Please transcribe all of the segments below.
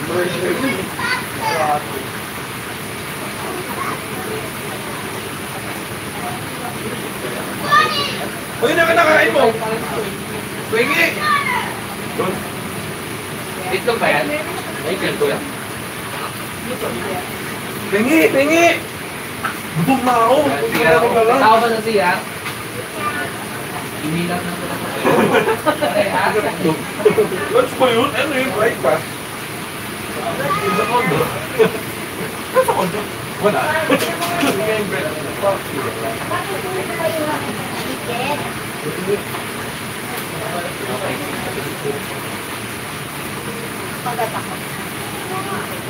Uy, na kinakain mo! Pingi! Itlog ba yan? Ay, itlog yan. Pingi! Pingi! Bum na ako! Tao ba na siya? Inilat na pala. Lunch ba yun? Ano yung breakfast? Sa kondo. Sa kondo? Wala.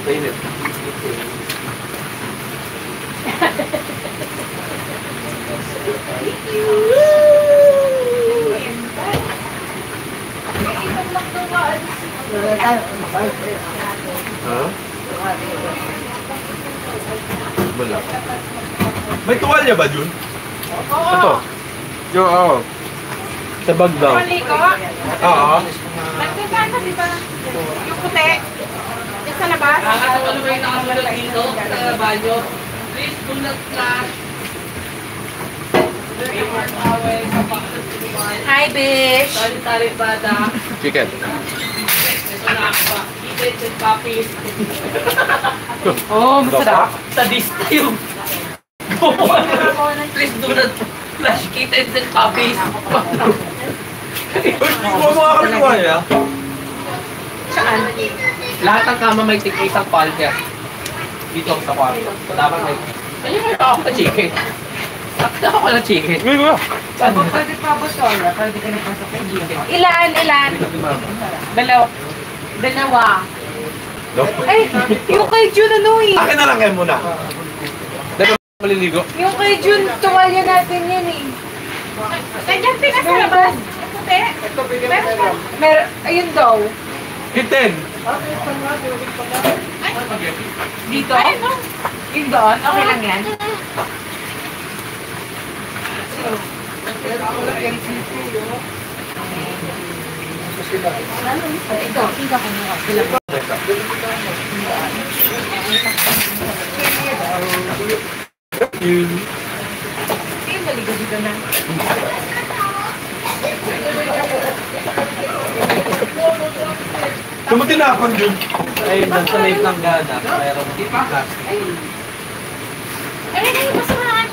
Painit. Wala. May tuwalya ba, Jun? Ito. Yung, oo. Sa bag daw. Oo. Nagkasaan ka, di ba? Yung puti. Yung sa labas. Ano ba yung nakamulat dito? Sa banyo? Please do not flash. Hi, Bish! Tali-tali bata. Chicken. Ito na ako pa. Kittens and puppies. Oh, masarap. Sadista yung... Please do not flash kittens and puppies. Huwag mo nga kami tuwalya. Saan? Lahat ng kama may tig-isang palya. Dito sa kwarto. Dapat may... Ayun nga ako na chicken. Sakta ako ng chicken. Uy, kuya. Pwede pa ba ito? Pwede ka napasok kay Gino. Ilan? Dalawa. Ay, yung kay Jun ano eh. Akin na lang yan muna. Dito maliligo. Yung kay Jun, tuwalya natin yan eh. Nandiyan ka sa labas. Puti. Ayun daw. Kitten. Dito? Yung doon? Okay lang yan? Ito, tingka ko muna. Tingin maligo dito na. Tumutinapang Jun. Ayun, doon sa may planggana. Mayroon ipakas. Ay, basurahan.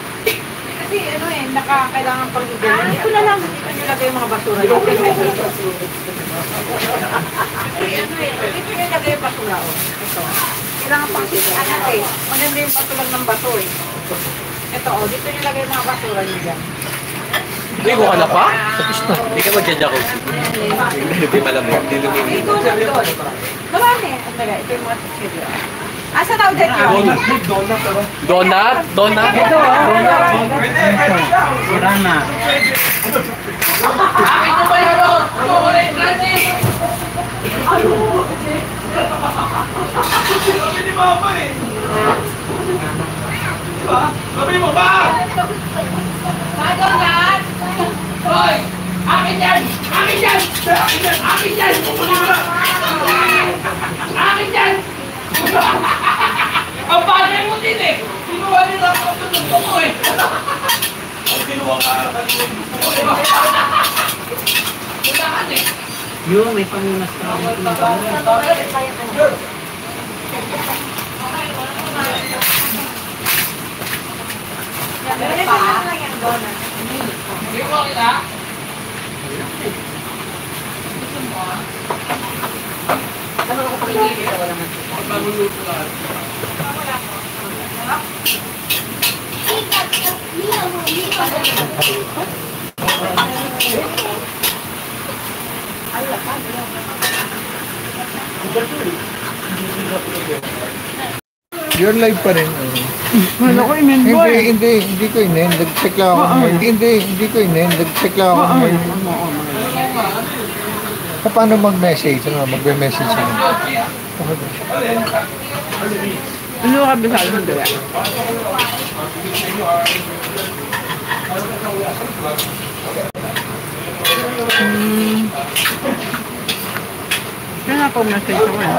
Kasi ano eh, kailangan pang igyan. Ito na lang. Ano lagay yung mga basura? Ito ano eh, dito nilagay yung basura. Ito. Kailangan pang igyan natin. Maganda yung batulang ng bato eh. Ito o, dito nilagay yung mga basura nyo dyan. Ligo ka na pa? Tapos na. Hindi ka mag-jacuzzi. Hindi malamig. Hindi lumimig. Ito na doon. Marami. Ito yung mga tissue. Asa tao dyan yun? Donut? Donut? Ito Rana. Akin na ba yun? Kukulay Francis! Sabi ni Mama eh. Sabi mo ba? Donut! Hoy! Akin yan! Akin yan! Akin yan! Akin yan! Akin yan! Ang bagay mo din eh! Sinuha nila ako sa gusto ko eh! Ang kinuha ka. Kailangan eh! Yun, may pangunas ka Hindi mo kita? Ano ako pinili? Wala man. Magluluto lahat. You're live pa rin. Wala ko imen boy. Hindi ko inen. Nag-check lang ako. Hindi ko inen. Nag-check lang ako. Paano mag-message? Ano, mag-message ako. Ano ka bisalo mo dala? Kaya ako message ako eh.